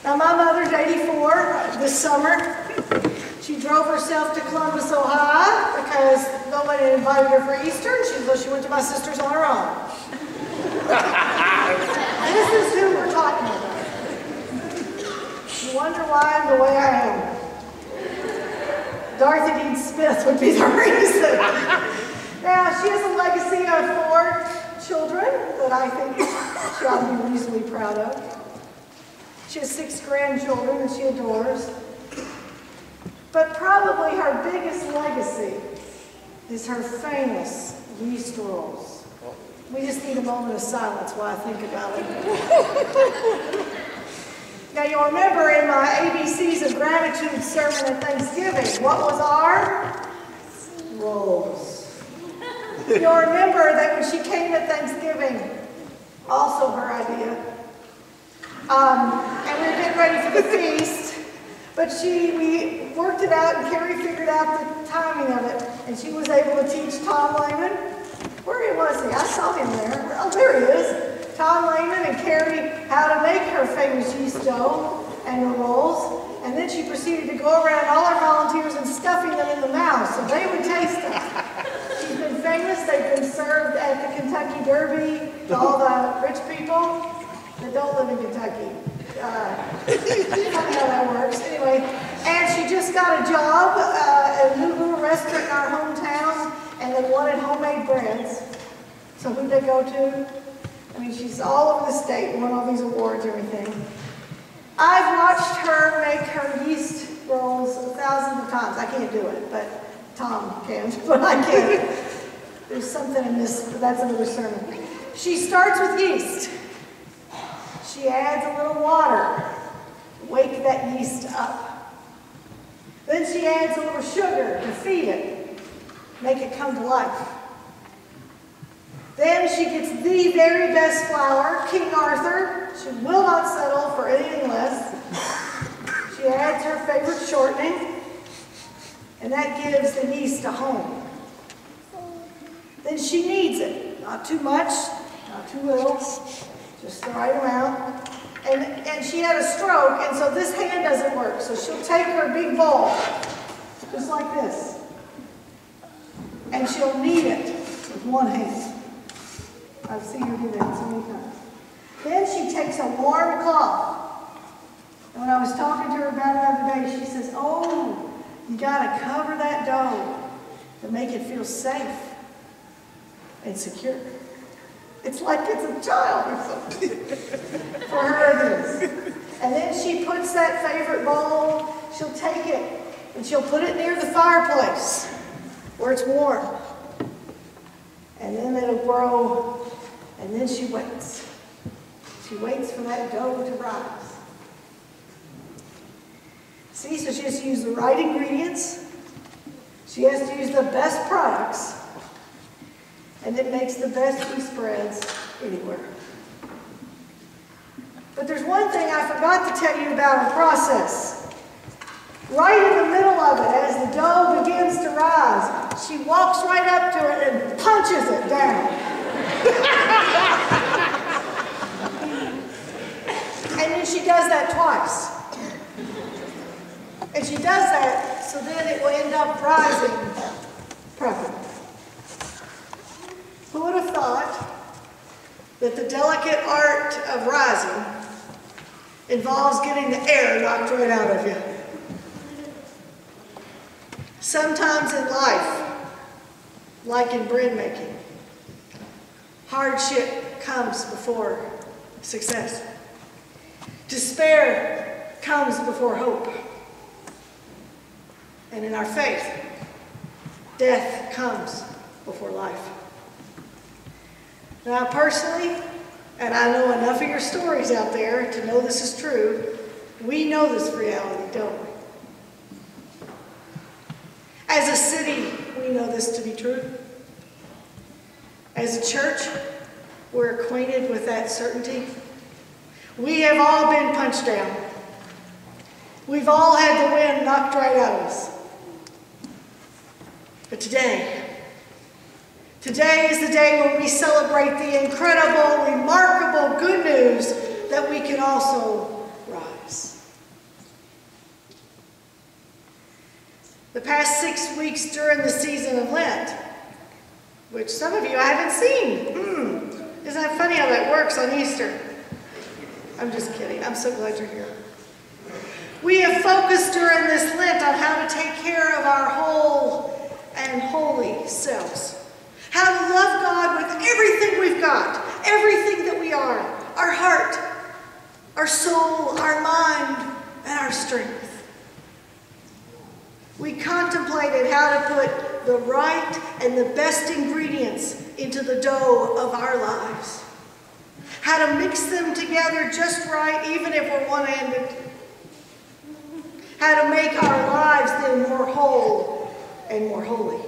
Now, my mother's 84 this summer. She drove herself to Columbus, Ohio, because nobody invited her for Easter, and she went to my sister's on her own. This is who we're talking about. You wonder why I'm the way I am. Dorothy Dean Smith would be the reason. Now, she has a legacy of 4 children that I think she ought to be reasonably proud of. She has 6 grandchildren that she adores. But probably her biggest legacy is her famous yeast rolls. We just need a moment of silence while I think about it. Now, you'll remember in my ABCs of Gratitude sermon at Thanksgiving, what was our? Rolls. You'll remember that when she came at Thanksgiving, also her idea, and we were getting ready for the feast, but we worked it out, and Carrie figured out the timing of it, and she was able to teach Tom Lehman. Where was he? I saw him there. Oh, there he is. Tom Lehman and Carrie how to make her famous yeast dough and the rolls, and then she proceeded to go around all our volunteers and stuffing them in the mouth so they would taste them. She's been famous. They've been served at the Kentucky Derby to all the rich people that don't live in Kentucky. Funny how that works. Anyway, and she just got a job at a new little restaurant in our hometown, and they wanted homemade breads. So who'd they go to? I mean, she's all over the state, won all these awards and everything. I've watched her make her yeast rolls thousands of times. I can't do it, but Tom can, but I can't. There's something in this, but that's another sermon. She starts with yeast. She adds a little water, wake that yeast up. Then she adds a little sugar to feed it, make it come to life. Then she gets the very best flour, King Arthur. She will not settle for anything less. She adds her favorite shortening, and that gives the yeast a home. Then she kneads it. Not too much, not too little, just the right amount. And she had a stroke, and so this hand doesn't work. So she'll take her big bowl, just like this, and she'll knead it with one hand. I've seen her do that so many times. Then she takes a warm cloth. And when I was talking to her about it the other day, she says, oh, you got to cover that dough to make it feel safe and secure. It's like it's a child or something. For her it is. And then she puts that favorite bowl, she'll take it and she'll put it near the fireplace where it's warm. And then it'll grow. And then she waits. She waits for that dough to rise. See, so she has to use the right ingredients. She has to use the best products. And it makes the best yeast breads anywhere. But there's one thing I forgot to tell you about her process. Right in the middle of it, as the dough begins to rise, she walks right up to it and punches it down. And then she does that twice. And she does that so then it will end up rising properly. Who would have thought that the delicate art of rising involves getting the air knocked right out of you? Sometimes in life, like in bread making, hardship comes before success. Despair comes before hope. And in our faith, death comes before life. Now, personally, and I know enough of your stories out there to know this is true, we know this reality, don't we? As a city, we know this to be true. As a church, we're acquainted with that certainty. We have all been punched down. We've all had the wind knocked right out of us. But today is the day when we celebrate the incredible, remarkable good news that we can also rise. the past 6 weeks during the season of Lent, which some of you I haven't seen. Isn't that funny how that works on Easter? I'm just kidding. I'm so glad you're here. We have focused during this Lent on how to take care of our whole and holy selves. How to love God with everything we've got, everything that we are, our heart, our soul, our mind, and our strength. We contemplated how to put the right and the best ingredients into the dough of our lives. How to mix them together just right, even if we're one-handed. How to make our lives then more whole and more holy.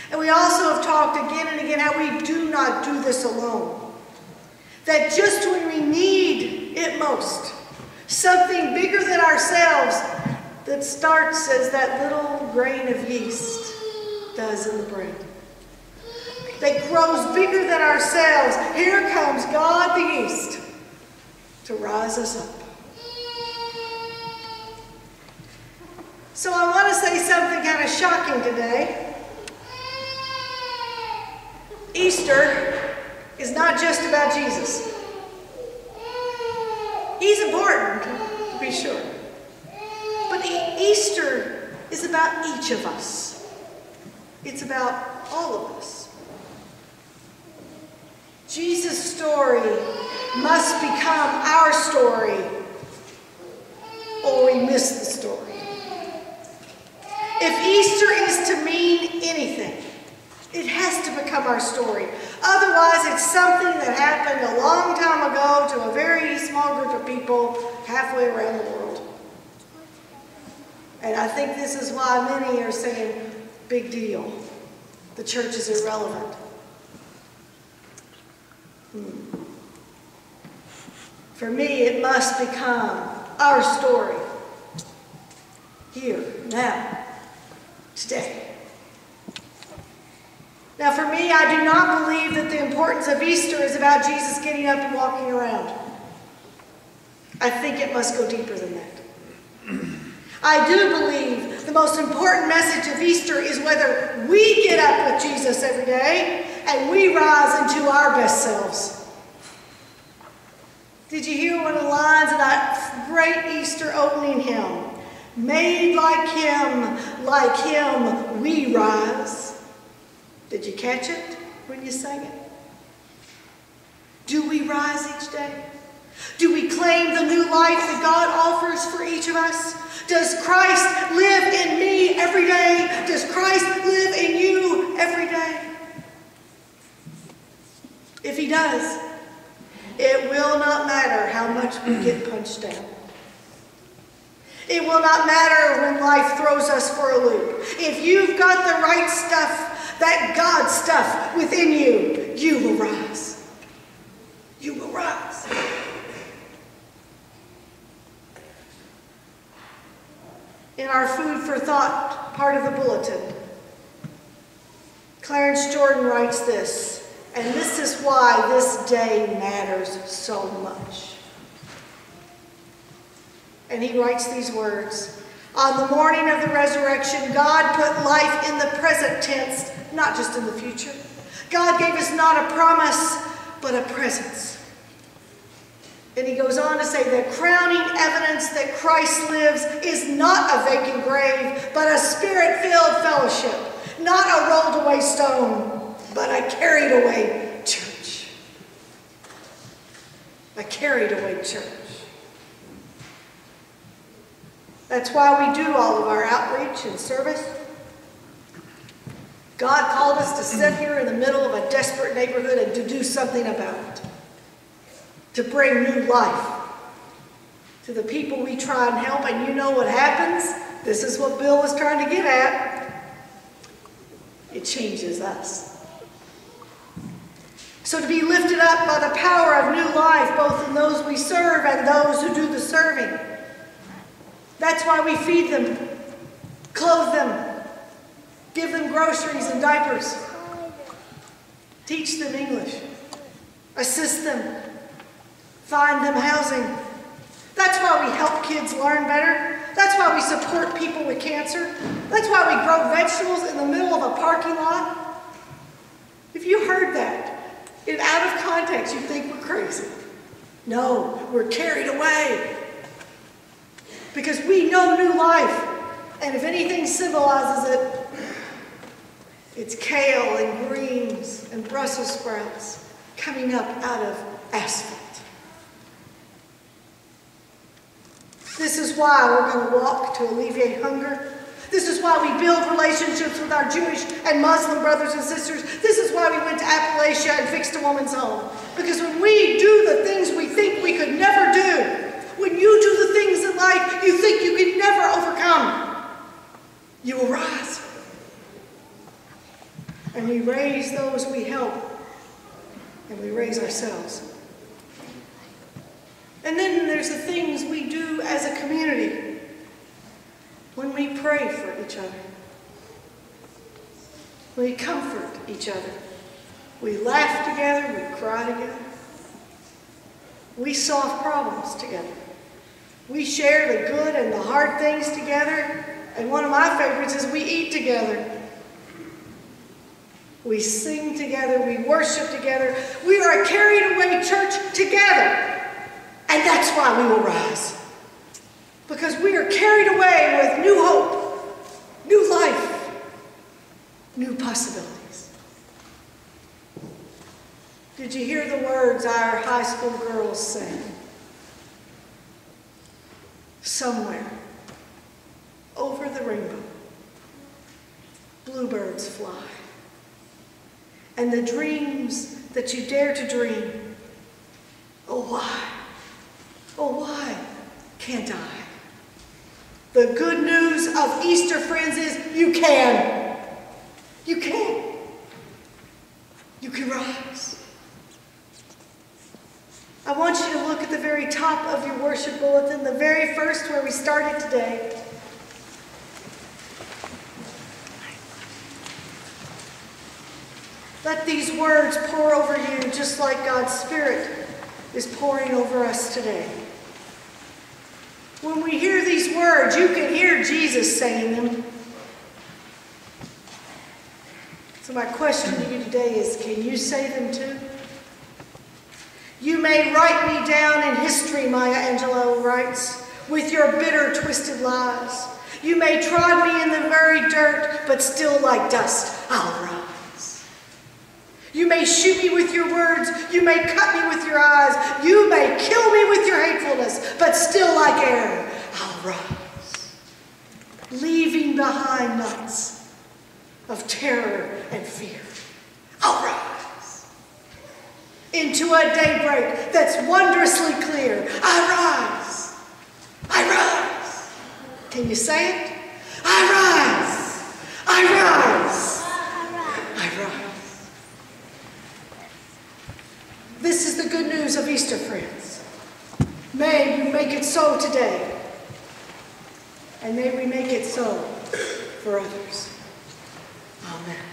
And we also have talked again and again how we do not do this alone. That just when we need it most, something bigger than ourselves that starts as that little grain of yeast does in the bread, that grows bigger than ourselves, here comes God the yeast to rise us up. So I want to say something kind of shocking today. Easter is not just about Jesus. He's important, to be sure. But Easter is about each of us. It's about all of us. Jesus' story must become our story, or we miss the story. If Easter is to mean anything, it has to become our story. Otherwise, it's something that happened a long time ago to a very small group of people halfway around the world. And I think this is why many are saying, big deal. The church is irrelevant. For me, it must become our story. Here, now, today. Now for me, I do not believe that the importance of Easter is about Jesus getting up and walking around. I think it must go deeper than that. I do believe the most important message of Easter is whether we get up with Jesus every day and we rise into our best selves. Did you hear one of the lines of that great Easter opening hymn? Made like him, we rise. Did you catch it when you sang it? Do we rise each day? Do we claim the new life that God offers for each of us? Does Christ live in me every day? Does Christ live in you every day? If he does, it will not matter how much we get punched down. It will not matter when life throws us for a loop. If you've got the right stuff, that God stuff within you, you will rise. You will rise. In our food for thought part of the bulletin, Clarence Jordan writes this, and this is why this day matters so much. And he writes these words, on the morning of the resurrection, God put life in the present tense, not just in the future. God gave us not a promise, but a presence. And he goes on to say that crowning evidence that Christ lives is not a vacant grave, but a spirit-filled fellowship, not a rolled away stone, but a carried away church. A carried away church. That's why we do all of our outreach and service. God called us to sit here in the middle of a desperate neighborhood and to do something about it. To bring new life to the people we try and help. And you know what happens? This is what Bill was trying to get at. It changes us. So to be lifted up by the power of new life, both in those we serve and those who do the serving. That's why we feed them, clothe them, give them groceries and diapers, teach them English, assist them, find them housing. That's why we help kids learn better. That's why why we support people with cancer. That's why we grow vegetables in the middle of a parking lot. If you heard that, out of context, you'd think we're crazy. No, we're carried away. Because we know new life. And if anything symbolizes it, it's kale and greens and Brussels sprouts coming up out of asphalt. This is why we're going to walk to alleviate hunger. This is why we build relationships with our Jewish and Muslim brothers and sisters. This is why we went to Appalachia and fixed a woman's home. Because when we do the things we think we could never do, when you do the things in life you think you could never overcome, you will rise. And we raise those we help, and we raise ourselves. And then there's the things we do as a community when we pray for each other. We comfort each other. We laugh together, we cry together. We solve problems together. We share the good and the hard things together. And one of my favorites is we eat together. We sing together, we worship together. We are a carried away church together. And that's why we will rise. Because we are carried away with new hope, new life, new possibilities. Did you hear the words our high school girls sang? Somewhere over the rainbow, bluebirds fly. And the dreams that you dare to dream, oh why can't I? The good news of Easter, friends, is you can. You can. You can rise. I want you to look at the very top of your worship bulletin, the very first where we started today. Let these words pour over you just like God's Spirit is pouring over us today. When we hear these words, you can hear Jesus saying them. So my question to you today is, can you say them too? You may write me down in history, Maya Angelou writes, with your bitter, twisted lies. You may trod me in the very dirt, but still like dust, I'll rise. You may shoot me with your words, you may cut me with your eyes, you may kill me with your hatefulness, but still like air, I'll rise. Leaving behind nights of terror and fear, I'll rise. Into a daybreak that's wondrously clear, I rise. I rise. Can you say it? I rise. I rise. I rise. This is the good news of Easter, friends. May you make it so today. And may we make it so for others. Amen.